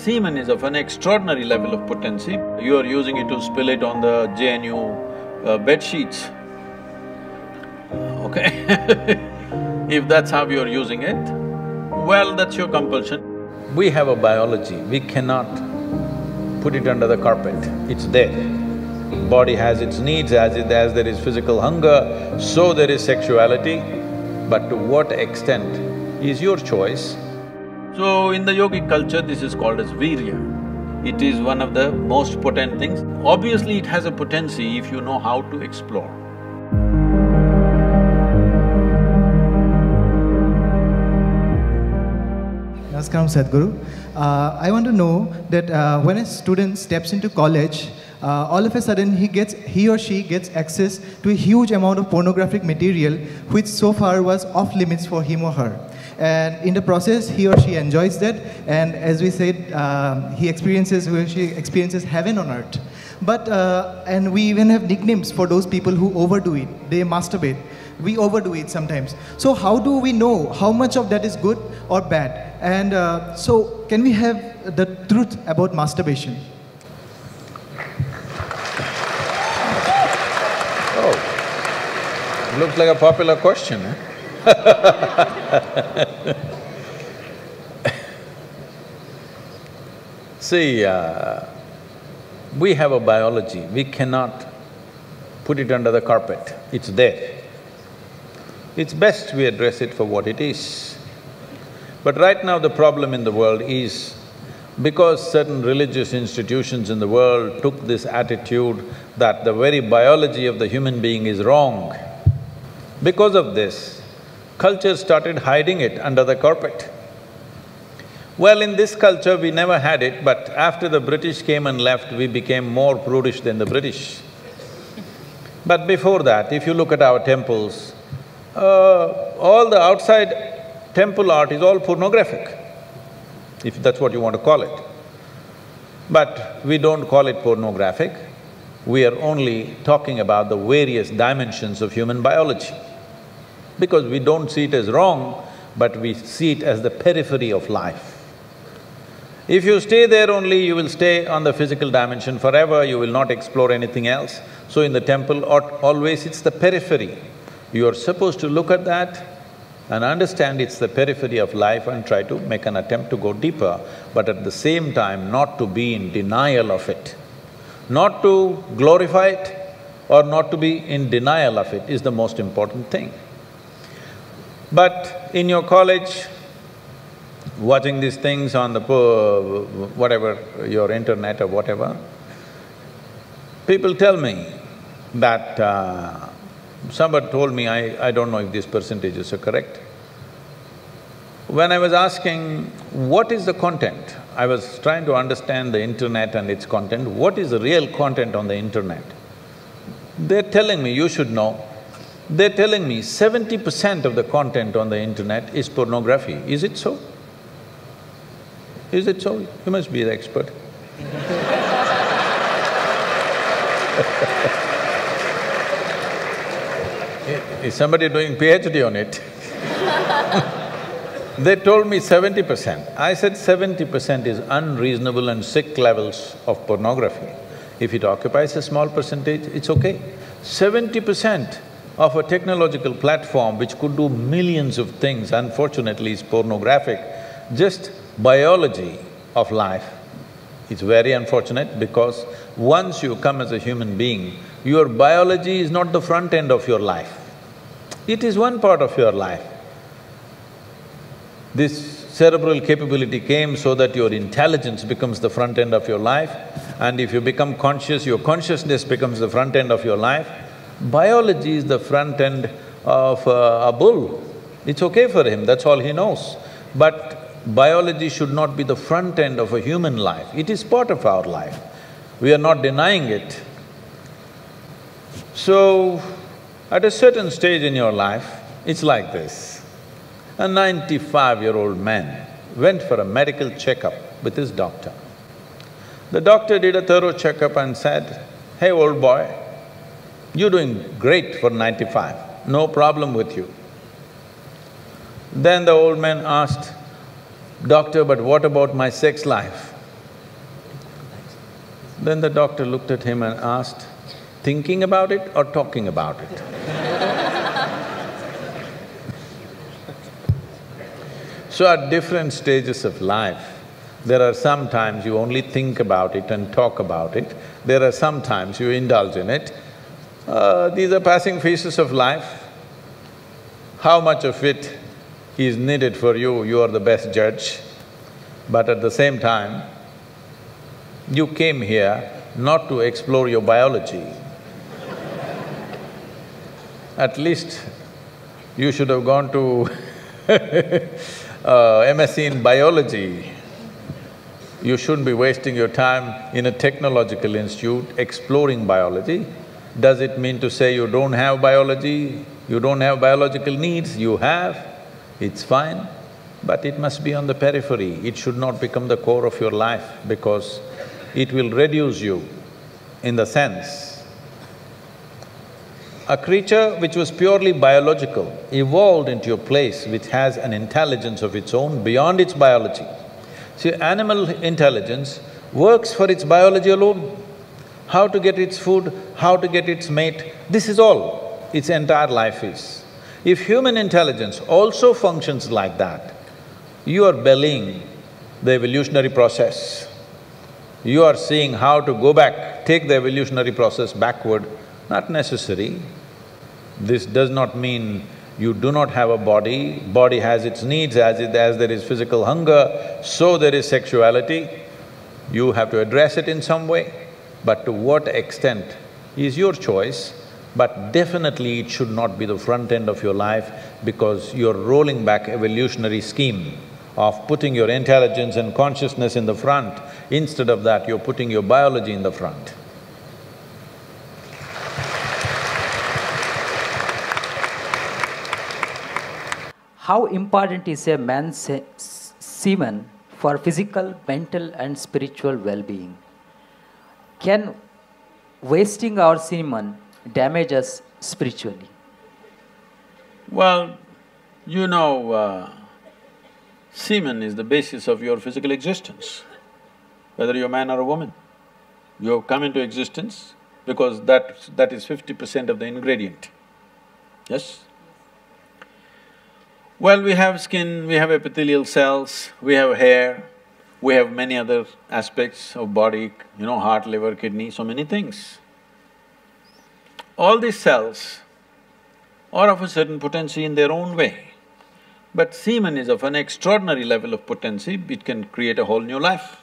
semen is of an extraordinary level of potency. You are using it to spill it on the JNU bed sheets, okay? If that's how you're using it, well, that's your compulsion. We have a biology, we cannot put it under the carpet, it's there. Body has its needs, as there is physical hunger, so there is sexuality, but to what extent is your choice. So in the yogic culture, this is called as virya. It is one of the most potent things. Obviously, it has a potency if you know how to explore. Namaskaram, Sadhguru. I want to know that when a student steps into college, all of a sudden he or she gets access to a huge amount of pornographic material which so far was off limits for him or her. And in the process, he or she enjoys that, and as we said, he or she experiences heaven on earth. But, and we even have nicknames for those people who overdo it. They masturbate. We overdo it sometimes. So how do we know how much of that is good or bad? And so can we have the truth about masturbation? Oh, looks like a popular question, eh? See, we have a biology, we cannot put it under the carpet, it's there. It's best we address it for what it is. But right now the problem in the world is, because certain religious institutions in the world took this attitude that the very biology of the human being is wrong, because of this, culture started hiding it under the carpet. Well, in this culture we never had it, but after the British came and left, we became more prudish than the British. But before that, if you look at our temples, all the outside temple art is all pornographic, if that's what you want to call it. But we don't call it pornographic, we are only talking about the various dimensions of human biology. Because we don't see it as wrong, but we see it as the periphery of life. If you stay there only, you will stay on the physical dimension forever, you will not explore anything else. So in the temple, always it's the periphery. You are supposed to look at that and understand it's the periphery of life and try to make an attempt to go deeper, but at the same time not to be in denial of it. Not to glorify it or not to be in denial of it is the most important thing. But in your college, watching these things on the whatever, your internet or whatever, people tell me that… somebody told me, I don't know if these percentages are correct. When I was asking, what is the content? I was trying to understand the internet and its content, what is the real content on the internet? They're telling me, you should know, they're telling me 70% of the content on the internet is pornography. Is it so? Is it so? You must be the expert. Is somebody doing PhD on it? They told me 70%. I said 70% is unreasonable and sick levels of pornography. If it occupies a small percentage, it's okay. 70% of a technological platform which could do millions of things, unfortunately is pornographic. Just biology of life is very unfortunate because once you come as a human being, your biology is not the front end of your life. It is one part of your life. This cerebral capability came so that your intelligence becomes the front end of your life, and if you become conscious, your consciousness becomes the front end of your life. Biology is the front end of a bull. It's okay for him, that's all he knows. But biology should not be the front end of a human life, it is part of our life. We are not denying it. So, at a certain stage in your life, it's like this. A 95-year-old man went for a medical checkup with his doctor. The doctor did a thorough checkup and said, "Hey, old boy, you're doing great for 95, no problem with you." Then the old man asked, "Doctor, but what about my sex life?" Then the doctor looked at him and asked, thinking about it or talking about it? So at different stages of life, there are some times you only think about it and talk about it, there are some times you indulge in it. These are passing phases of life. How much of it is needed for you, you are the best judge. But at the same time, you came here not to explore your biology. At least you should have gone to MSc in biology. You shouldn't be wasting your time in a technological institute exploring biology. Does it mean to say you don't have biology, you don't have biological needs? You have, it's fine, but it must be on the periphery. It should not become the core of your life because it will reduce you in the sense. A creature which was purely biological evolved into a place which has an intelligence of its own beyond its biology. See, animal intelligence works for its biology alone. How to get its food, how to get its mate, this is all its entire life is. If human intelligence also functions like that, you are bellying the evolutionary process. You are seeing how to go back, take the evolutionary process backward, not necessary. This does not mean you do not have a body, body has its needs, as there is physical hunger, so there is sexuality. You have to address it in some way, but to what extent is your choice, but definitely it should not be the front end of your life because you're rolling back evolutionary scheme of putting your intelligence and consciousness in the front. Instead of that, you're putting your biology in the front. How important is a man's semen for physical, mental and spiritual well-being? Can wasting our semen damage us spiritually? Well, you know, semen is the basis of your physical existence, whether you're a man or a woman. You have come into existence because that is 50% of the ingredient, yes? Well, we have skin, we have epithelial cells, we have hair, we have many other aspects of body, you know, heart, liver, kidney, so many things. All these cells are of a certain potency in their own way, but semen is of an extraordinary level of potency, it can create a whole new life.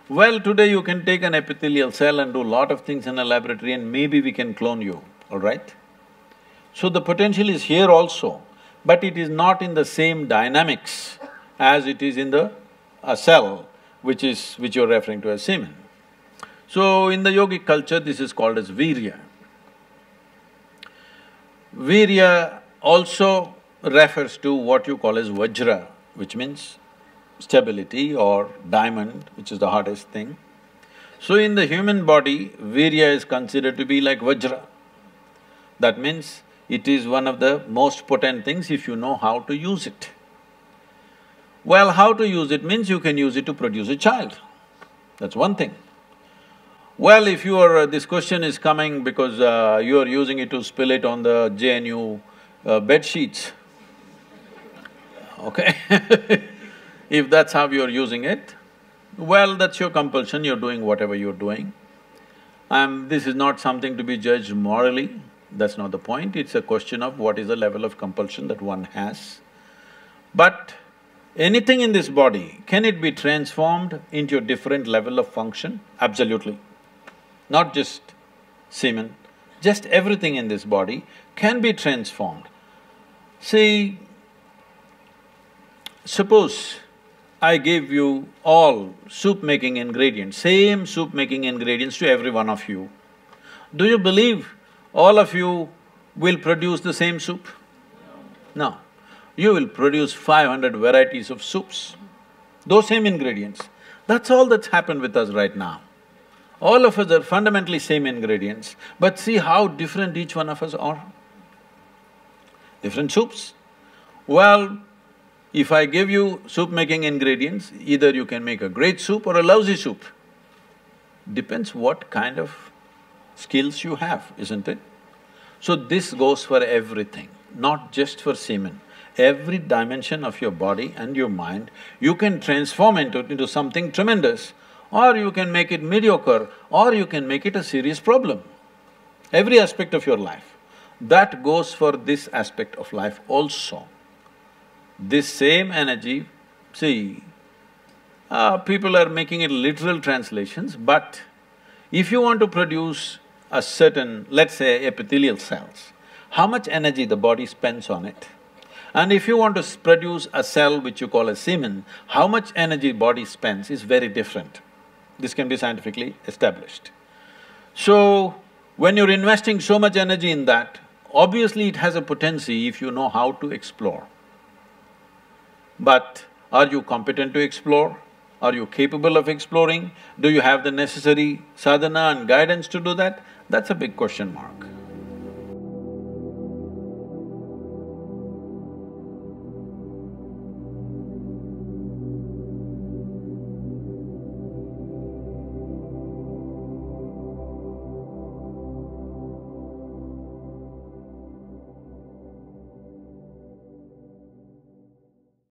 Well, today you can take an epithelial cell and do a lot of things in a laboratory and maybe we can clone you, all right? So the potential is here also, but it is not in the same dynamics as it is in a cell, which you're referring to as semen. So in the yogic culture, this is called as virya. Virya also refers to what you call as vajra, which means stability, or diamond, which is the hardest thing. So in the human body, virya is considered to be like vajra. That means it is one of the most potent things if you know how to use it. Well, how to use it means you can use it to produce a child, that's one thing. Well, if this question is coming because you are using it to spill it on the JNU bed sheets, okay? If that's how you're using it, well, that's your compulsion, you're doing whatever you're doing. This is not something to be judged morally. That's not the point, it's a question of what is the level of compulsion that one has. But anything in this body, can it be transformed into a different level of function? Absolutely. Not just semen, just everything in this body can be transformed. See, suppose I gave you all soup-making ingredients, same soup-making ingredients to every one of you. Do you believe all of you will produce the same soup? No. You will produce 500 varieties of soups, those same ingredients. That's all that's happened with us right now. All of us are fundamentally same ingredients, but see how different each one of us are. Different soups. Well, if I give you soup-making ingredients, either you can make a great soup or a lousy soup. Depends what kind of skills you have, isn't it? So this goes for everything, not just for semen. Every dimension of your body and your mind, you can transform into something tremendous, or you can make it mediocre, or you can make it a serious problem. Every aspect of your life. That goes for this aspect of life also. This same energy, see, people are making it literal translations, but if you want to produce a certain, let's say epithelial cells, how much energy the body spends on it? And if you want to produce a cell which you call a semen, how much energy body spends is very different. This can be scientifically established. So, when you're investing so much energy in that, obviously it has a potency if you know how to explore. But are you competent to explore? Are you capable of exploring? Do you have the necessary sadhana and guidance to do that? That's a big question mark.